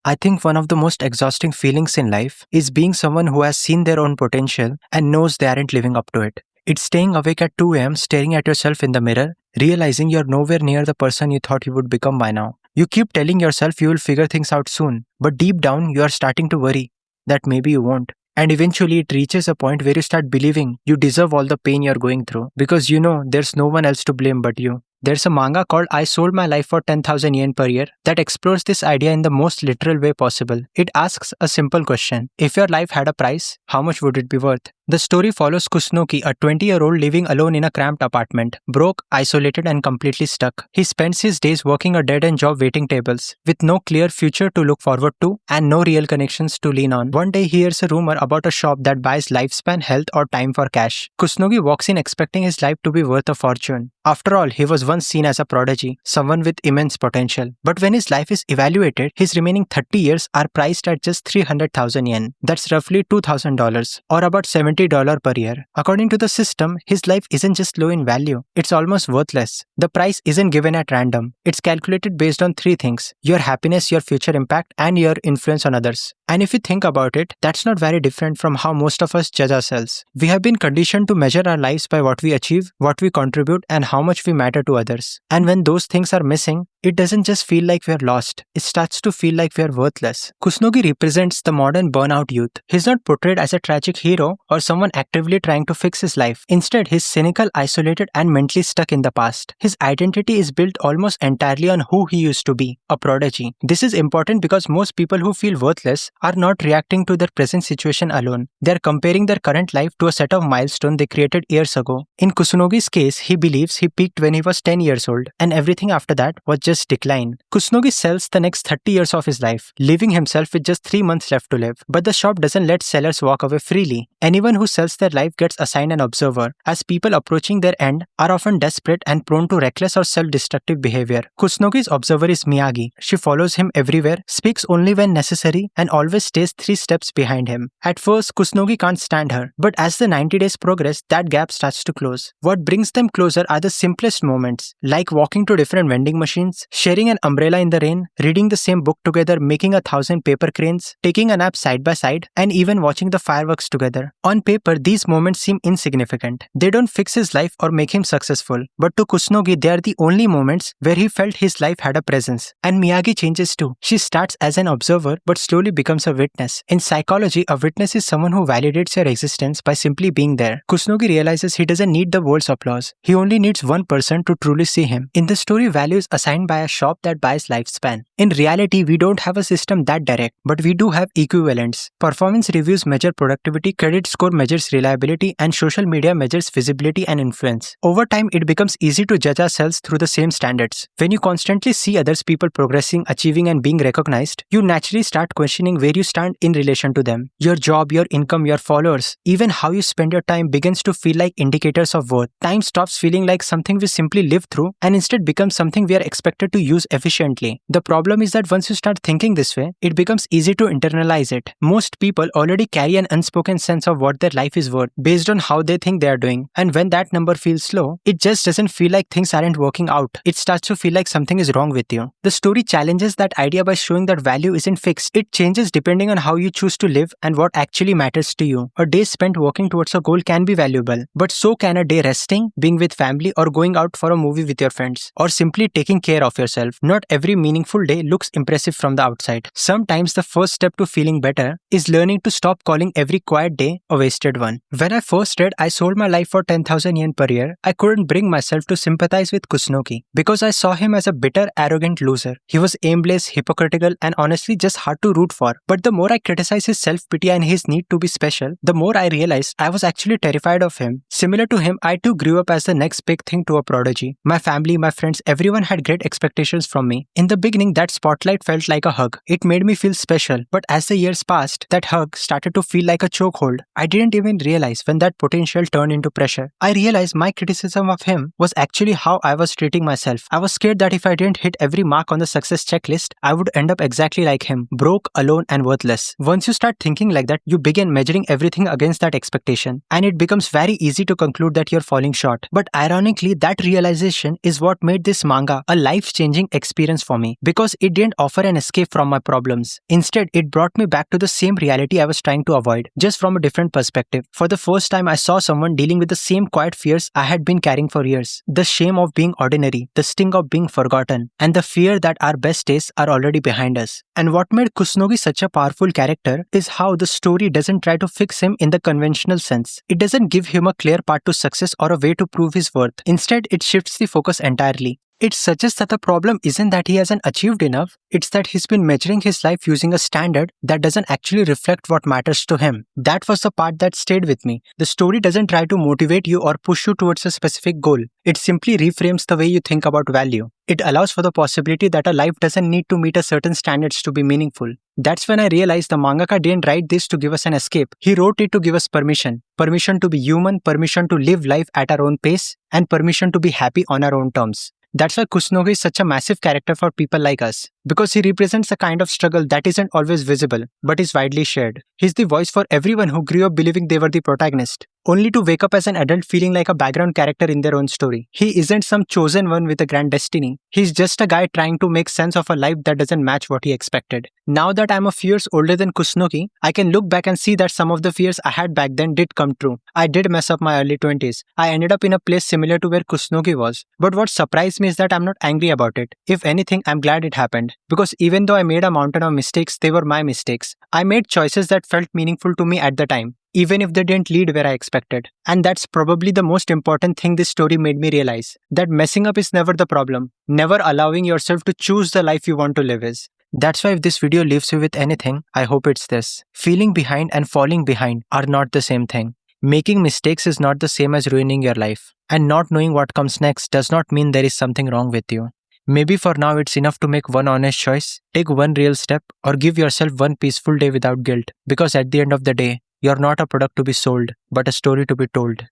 I think one of the most exhausting feelings in life is being someone who has seen their own potential and knows they aren't living up to it. It's staying awake at 2 a.m., staring at yourself in the mirror, realizing you're nowhere near the person you thought you would become by now. You keep telling yourself you will figure things out soon, but deep down you are starting to worry that maybe you won't. And eventually it reaches a point where you start believing you deserve all the pain you're going through because you know there's no one else to blame but you. There's a manga called I Sold My Life for 10,000 yen per year that explores this idea in the most literal way possible. It asks a simple question. If your life had a price, how much would it be worth? The story follows Kusunoki, a 20-year-old living alone in a cramped apartment, broke, isolated and completely stuck. He spends his days working a dead-end job waiting tables, with no clear future to look forward to and no real connections to lean on. One day he hears a rumor about a shop that buys lifespan, health or time for cash. Kusunoki walks in expecting his life to be worth a fortune. After all, he was once seen as a prodigy, someone with immense potential. But when his life is evaluated, his remaining 30 years are priced at just 300,000 yen. That's roughly $2,000 or about $70 per year. According to the system, his life isn't just low in value, it's almost worthless. The price isn't given at random. It's calculated based on three things: your happiness, your future impact, and your influence on others. And if you think about it, that's not very different from how most of us judge ourselves. We have been conditioned to measure our lives by what we achieve, what we contribute, and how much we matter to others. And when those things are missing, it doesn't just feel like we're lost, it starts to feel like we're worthless. Kusunoki represents the modern burnout youth. He's not portrayed as a tragic hero or someone actively trying to fix his life. Instead, he's cynical, isolated, and mentally stuck in the past. His identity is built almost entirely on who he used to be, a prodigy. This is important because most people who feel worthless are not reacting to their present situation alone. They're comparing their current life to a set of milestones they created years ago. In Kusunoki's case, he believes he peaked when he was 10 years old, and everything after that was just decline. Kusunoki sells the next 30 years of his life, leaving himself with just 3 months left to live. But the shop doesn't let sellers walk away freely. Anyone who sells their life gets assigned an observer, as people approaching their end are often desperate and prone to reckless or self-destructive behavior. Kusunoki's observer is Miyagi. She follows him everywhere, speaks only when necessary, and always stays 3 steps behind him. At first, Kusunoki can't stand her, but as the 90 days progress, that gap starts to close. What brings them closer are the simplest moments, like walking to different vending machines, sharing an umbrella in the rain, reading the same book together, making 1,000 paper cranes, taking a nap side by side, and even watching the fireworks together. On paper, these moments seem insignificant. They don't fix his life or make him successful, but to Kusunoki, they are the only moments where he felt his life had a presence. And Miyagi changes too. She starts as an observer, but slowly becomes a witness. In psychology, a witness is someone who validates your existence by simply being there. Kusunoki realizes he doesn't need the world's applause. He only needs one person to truly see him. In the story, value is assigned by a shop that buys lifespan. In reality, we don't have a system that direct, but we do have equivalents. Performance reviews measure productivity, credit score measures reliability, and social media measures visibility and influence. Over time, it becomes easy to judge ourselves through the same standards. When you constantly see others people progressing, achieving, and being recognized, you naturally start questioning where you stand in relation to them. Your job, your income, your followers, even how you spend your time begins to feel like indicators of worth. Time stops feeling like something we simply live through and instead becomes something we are expected to use efficiently. The problem is that once you start thinking this way, it becomes easy to internalize it. Most people already carry an unspoken sense of what their life is worth based on how they think they are doing. And when that number feels low, it just doesn't feel like things aren't working out. It starts to feel like something is wrong with you. The story challenges that idea by showing that value isn't fixed. It changes depending on how you choose to live and what actually matters to you. A day spent working towards a goal can be valuable, but so can a day resting, being with family, or going out for a movie with your friends, or simply taking care of yourself. Not every meaningful day looks impressive from the outside. Sometimes the first step to feeling better is learning to stop calling every quiet day a wasted one. When I first read I Sold My Life for 10,000 yen per year, I couldn't bring myself to sympathize with Kusunoki because I saw him as a bitter, arrogant loser. He was aimless, hypocritical, and honestly just hard to root for. But the more I criticized his self-pity and his need to be special, the more I realized I was actually terrified of him. Similar to him, I too grew up as the next big thing to a prodigy. My family, my friends, everyone had great expectations from me. In the beginning, that spotlight felt like a hug. It made me feel special. But as the years passed, that hug started to feel like a chokehold. I didn't even realize when that potential turned into pressure. I realized my criticism of him was actually how I was treating myself. I was scared that if I didn't hit every mark on the success checklist, I would end up exactly like him, broke, alone, and worthless. Once you start thinking like that, you begin measuring everything against that expectation, and it becomes very easy to conclude that you're falling short. But ironically, that realization is what made this manga a life life-changing experience for me because it didn't offer an escape from my problems. Instead, it brought me back to the same reality I was trying to avoid, just from a different perspective. For the first time, I saw someone dealing with the same quiet fears I had been carrying for years. The shame of being ordinary, the sting of being forgotten, and the fear that our best days are already behind us. And what made Kusunogi such a powerful character is how the story doesn't try to fix him in the conventional sense. It doesn't give him a clear path to success or a way to prove his worth. Instead, it shifts the focus entirely. It suggests that the problem isn't that he hasn't achieved enough, it's that he's been measuring his life using a standard that doesn't actually reflect what matters to him. That was the part that stayed with me. The story doesn't try to motivate you or push you towards a specific goal. It simply reframes the way you think about value. It allows for the possibility that a life doesn't need to meet a certain standards to be meaningful. That's when I realized the mangaka didn't write this to give us an escape. He wrote it to give us permission. Permission to be human, permission to live life at our own pace, and permission to be happy on our own terms. That's why Kusunogi is such a massive character for people like us, because he represents a kind of struggle that isn't always visible, but is widely shared. He's the voice for everyone who grew up believing they were the protagonist, only to wake up as an adult feeling like a background character in their own story. He isn't some chosen one with a grand destiny. He's just a guy trying to make sense of a life that doesn't match what he expected. Now that I'm a few years older than Kusunogi, I can look back and see that some of the fears I had back then did come true. I did mess up my early 20s. I ended up in a place similar to where Kusunogi was. But what surprised me is that I'm not angry about it. If anything, I'm glad it happened. Because even though I made a mountain of mistakes, they were my mistakes. I made choices that felt meaningful to me at the time, even if they didn't lead where I expected. And that's probably the most important thing this story made me realize, that messing up is never the problem. Never allowing yourself to choose the life you want to live is. That's why if this video leaves you with anything, I hope it's this. Feeling behind and falling behind are not the same thing. Making mistakes is not the same as ruining your life. And not knowing what comes next does not mean there is something wrong with you. Maybe for now it's enough to make one honest choice, take one real step, or give yourself one peaceful day without guilt. Because at the end of the day, you're not a product to be sold, but a story to be told.